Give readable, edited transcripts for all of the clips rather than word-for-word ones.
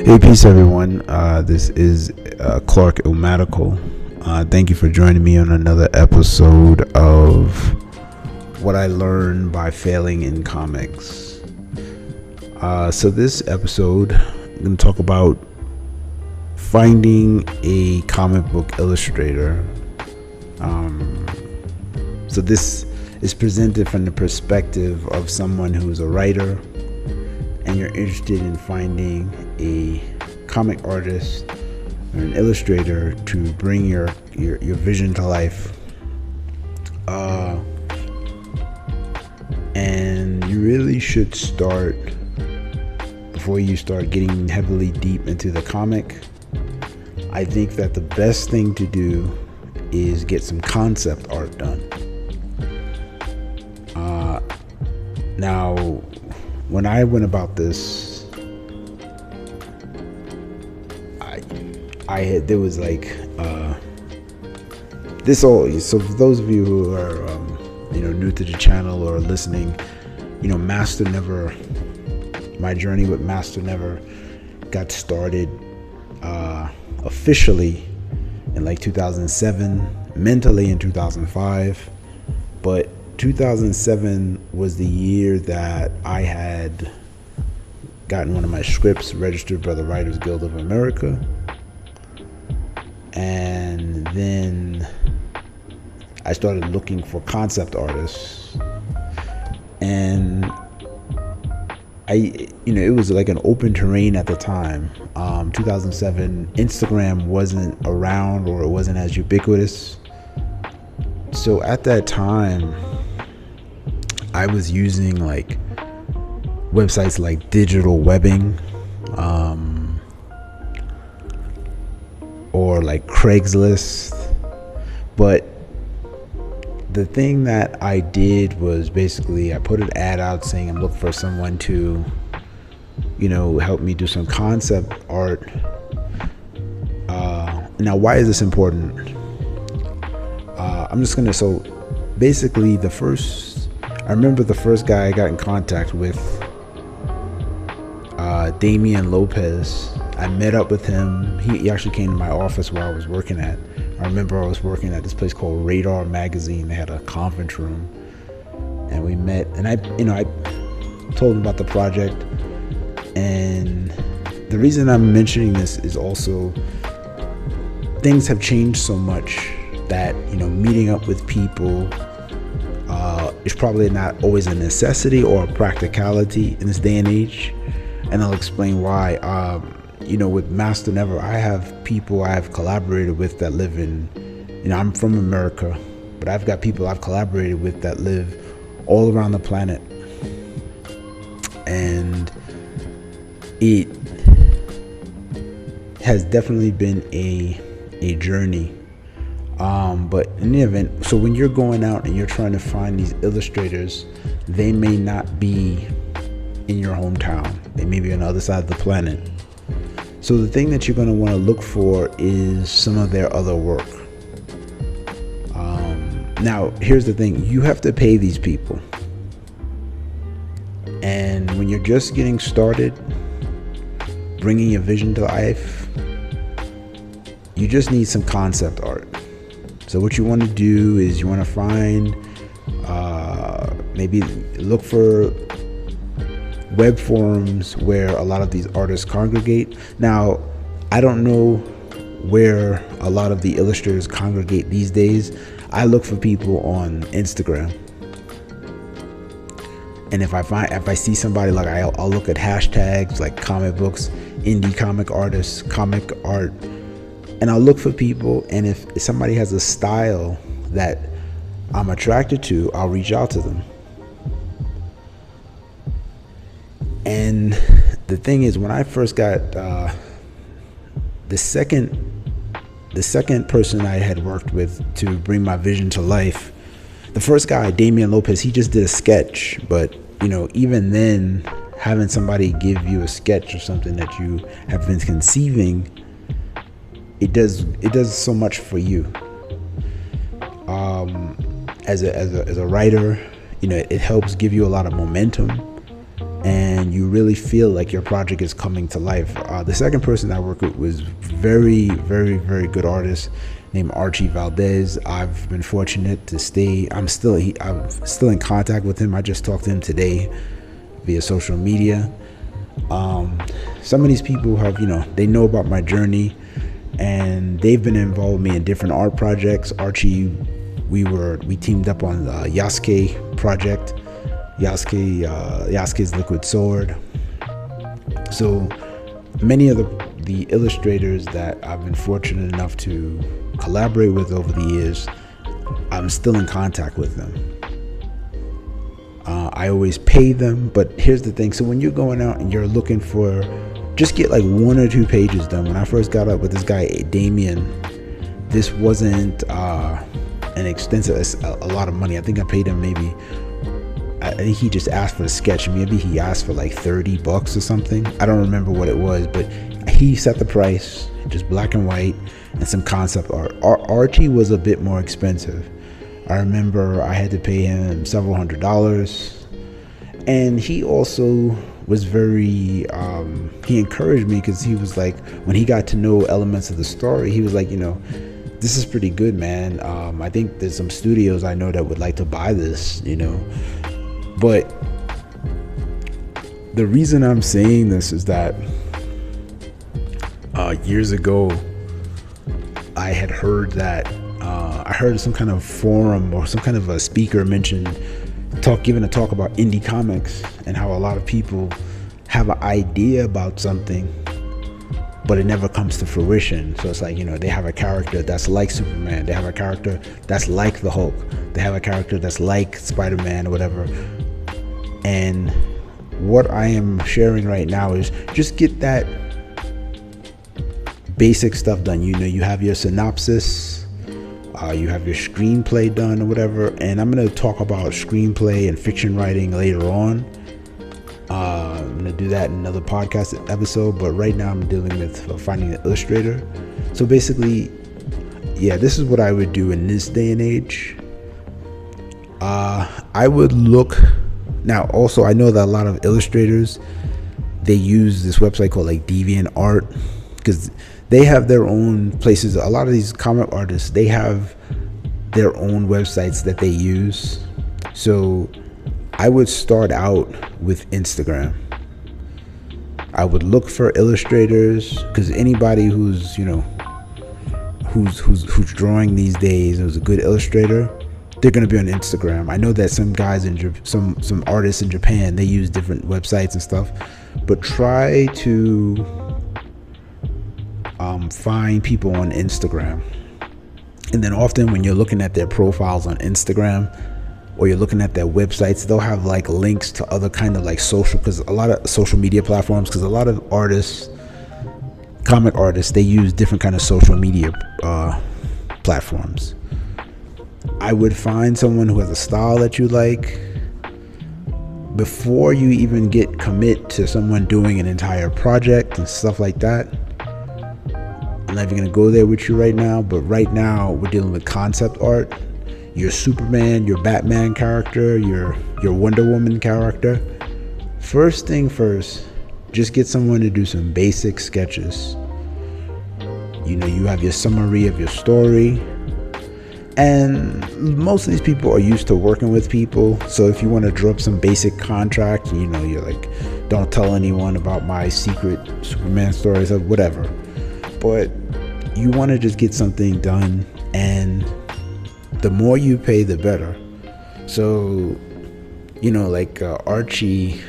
Hey, peace, everyone. This is Clark Ilmatical. Thank you for joining me on another episode of What I Learned by Failing in Comics. So this episode, I'm going to talk about finding a comic book illustrator. So this is presented from the perspective of someone who's a writer and you're interested in finding a comic artist or an illustrator to bring your vision to life. And you really should start, before you start getting heavily deep into the comic, I think that the best thing to do is get some concept art done. Now, when I went about this, there was like this all. So for those of you who are new to the channel or listening, Masternever, my journey with Masternever got started officially in like 2007, mentally in 2005, but 2007 was the year that I had gotten one of my scripts registered by the Writers Guild of America. And then I started looking for concept artists. And it was like an open terrain at the time. 2007, Instagram wasn't around, or it wasn't as ubiquitous. So at that time, I was using like websites like Digital Webbing, or like Craigslist. But the thing that I did was basically I put an ad out saying I'm looking for someone to, help me do some concept art. Now, why is this important? So basically I remember the first guy I got in contact with, Damien Lopez. I met up with him. He actually came to my office where I was working at. I remember I was working at this place called Radar Magazine. They had a conference room, and we met. And I told him about the project. And the reason I'm mentioning this is also things have changed so much that meeting up with people is probably not always a necessity or a practicality in this day and age, and I'll explain why. With Masternever, I have people I have collaborated with that live in, I'm from America, but I've got people I've collaborated with that live all around the planet, and it has definitely been a journey. But in the event, so when you're going out and you're trying to find these illustrators, they may not be in your hometown. They may be on the other side of the planet. So the thing that you're going to want to look for is some of their other work. Now, here's the thing. You have to pay these people. And when you're just getting started, bringing your vision to life, you just need some concept art. So what you want to do is you want to find, maybe look for web forums where a lot of these artists congregate. Now, I don't know where a lot of the illustrators congregate these days. I look for people on Instagram. And if I see somebody, like I'll look at hashtags like comic books, indie comic artists, comic art, and I'll look for people. And if somebody has a style that I'm attracted to, I'll reach out to them. And the thing is, when I first got the second person I had worked with to bring my vision to life, the first guy, Damien Lopez, he just did a sketch. But even then, having somebody give you a sketch or something that you have been conceiving, it does so much for you. As a writer, it helps give you a lot of momentum. And and you really feel like your project is coming to life. The second person I worked with was very, very, very good artist named Archie Valdez. I've been fortunate to stay. I'm still in contact with him. I just talked to him today via social media. Some of these people have, they know about my journey, and they've been involved with me in different art projects. Archie, we teamed up on the Yasuke project. Yasuke's Liquid Sword. So many of the illustrators that I've been fortunate enough to collaborate with over the years, I'm still in contact with them. I always pay them, but here's the thing. So when you're going out and you're looking for, just get like 1 or 2 pages done. When I first got up with this guy, Damien, this wasn't an extensive, a lot of money. I think I paid him I think he just asked for a sketch. Maybe he asked for like $30 or something. I don't remember what it was, but he set the price, just black and white and some concept art. Archie was a bit more expensive. I remember I had to pay him several $100s. And he also was very, he encouraged me, because he was like, when he got to know elements of the story, he was like, this is pretty good, man. I think there's some studios I know that would like to buy this, But the reason I'm saying this is that years ago, I had heard that, I heard some kind of forum or some kind of a speaker giving a talk about indie comics, and how a lot of people have an idea about something, but it never comes to fruition. So it's like, they have a character that's like Superman. They have a character that's like the Hulk. They have a character that's like Spider-Man or whatever. And what I am sharing right now is just get that basic stuff done. You have your synopsis, you have your screenplay done or whatever. And I'm going to talk about screenplay and fiction writing later on. I'm going to do that in another podcast episode, but right now I'm dealing with finding an illustrator. So basically, this is what I would do in this day and age. I would look. Now, also, I know that a lot of illustrators, they use this website called like DeviantArt, because they have their own places. A lot of these comic artists, they have their own websites that they use. So I would start out with Instagram. I would look for illustrators, because anybody who's drawing these days, who's a good illustrator, they're going to be on Instagram. I know that some guys some artists in Japan, they use different websites and stuff, but try to find people on Instagram. And then often when you're looking at their profiles on Instagram, or you're looking at their websites, they'll have like links to other kind of like social, because a lot of social media platforms, because a lot of artists, comic artists, they use different kind of social media platforms. I would find someone who has a style that you like before you even commit to someone doing an entire project and stuff like that. I'm not even gonna go there with you right now, but right now we're dealing with concept art. Your Superman, your Batman character, your Wonder Woman character. First thing first, just get someone to do some basic sketches. You have your summary of your story. And most of these people are used to working with people. So if you want to draw up some basic contract, you're like, don't tell anyone about my secret Superman stories or whatever. But you want to just get something done, and the more you pay, the better. So, like Archie,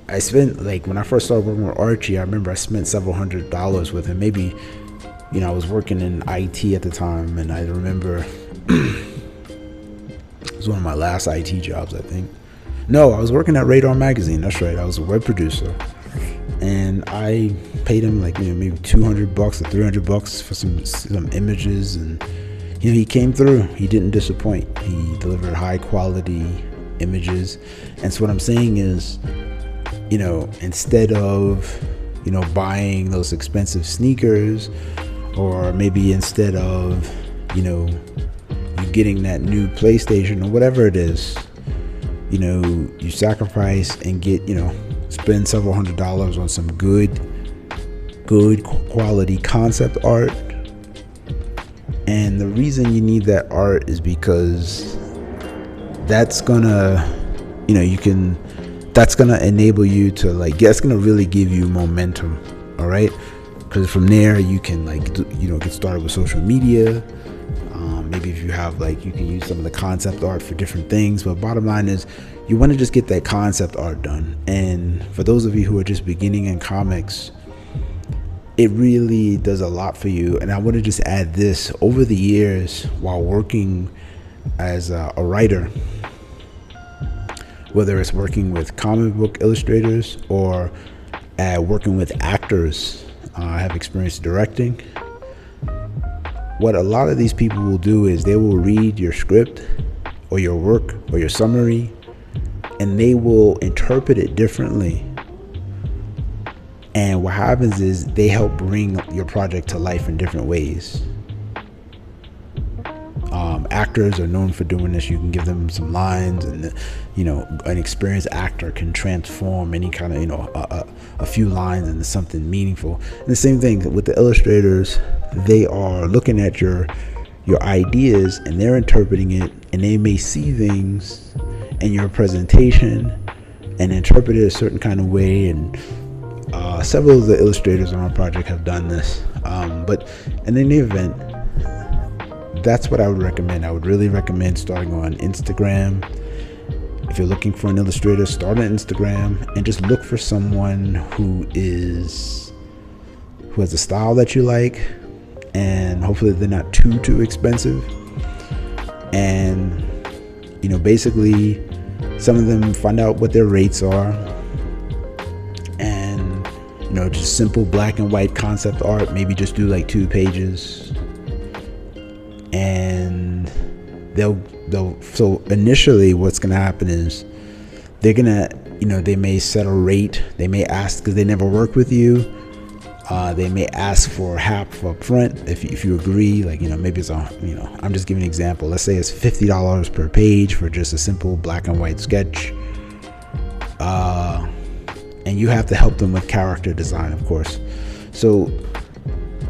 I spent, like, when I first started working with Archie, I remember I spent several $100s with him. Maybe, I was working in IT at the time, and I remember it was one of my last IT jobs, I think. No, I was working at Radar Magazine. That's right. I was a web producer, and I paid him like maybe $200 or $300 for some images, and he came through. He didn't disappoint. He delivered high quality images. And so what I'm saying is, instead of buying those expensive sneakers, or maybe instead of you getting that new PlayStation or whatever it is, you sacrifice and get, spend several $100s on some good quality concept art. And the reason you need that art is because that's gonna that's gonna enable you to that's gonna really give you momentum. All right, because from there you can get started with social media. Maybe if you have you can use some of the concept art for different things, but bottom line is you want to just get that concept art done. And for those of you who are just beginning in comics, it really does a lot for you. And I want to just add this: over the years, while working as a writer, whether it's working with comic book illustrators or working with actors, I have experience directing. What a lot of these people will do is they will read your script or your work or your summary, and they will interpret it differently. And what happens is they help bring your project to life in different ways. Actors are known for doing this. You can give them some lines, and an experienced actor can transform any kind of a few lines into something meaningful. And the same thing with the illustrators. They are looking at your ideas and they're interpreting it, and they may see things in your presentation and interpret it a certain kind of way. And several of the illustrators on our project have done this. But in any event, that's what I would recommend. I would really recommend starting on Instagram. If you're looking for an illustrator, start on Instagram and just look for someone who has a style that you like, and hopefully they're not too expensive. And basically some of them, find out what their rates are, and just simple black and white concept art. Maybe just do 2 pages. And so initially what's going to happen is they're going to, they may set a rate. They may ask, because they never work with you, they may ask for half up front if you agree. Maybe it's I'm just giving an example. Let's say it's $50 per page for just a simple black and white sketch. And you have to help them with character design, of course. So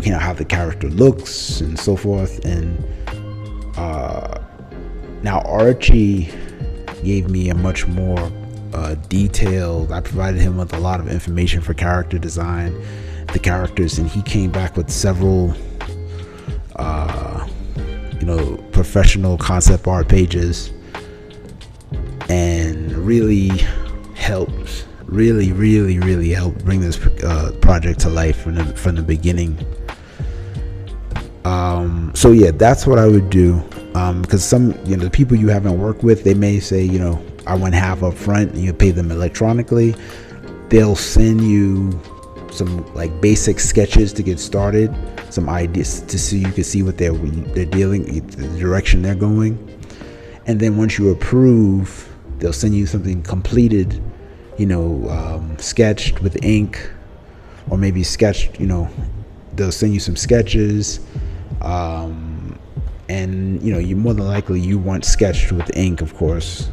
how the character looks and so forth. And now Archie gave me a much more detailed. I provided him with a lot of information for character design, the characters, and he came back with several professional concept art pages, and really helped really helped bring this project to life from the beginning. So yeah, that's what I would do, because some the people you haven't worked with, they may say, I want half up front, and you pay them electronically. They'll send you some basic sketches to get started, some ideas to see, you can see what they're dealing, the direction they're going. And then once you approve, they'll send you something completed, sketched with ink, or maybe sketched, they'll send you some sketches, and you more than likely you want sketched with ink, of course,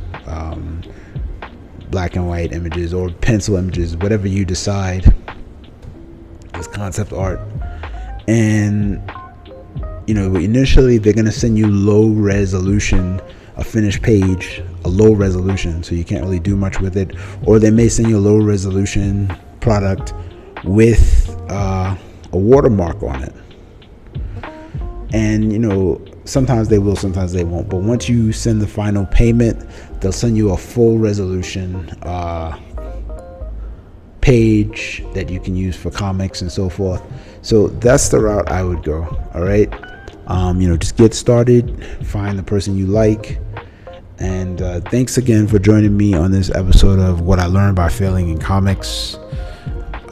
black and white images or pencil images, whatever you decide as concept art. And initially they're going to send you low resolution, a finished page, a low resolution, so you can't really do much with it. Or they may send you a low resolution product with a watermark on it. And sometimes they will, sometimes they won't. But once you send the final payment, they'll send you a full resolution page that you can use for comics and so forth. So that's the route I would go. All right, just get started, find the person you like. And thanks again for joining me on this episode of What I Learned by Failing in Comics.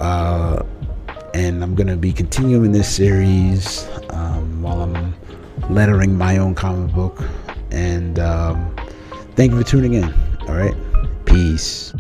And I'm gonna be continuing this series while I'm lettering my own comic book. And thank you for tuning in. All right, peace.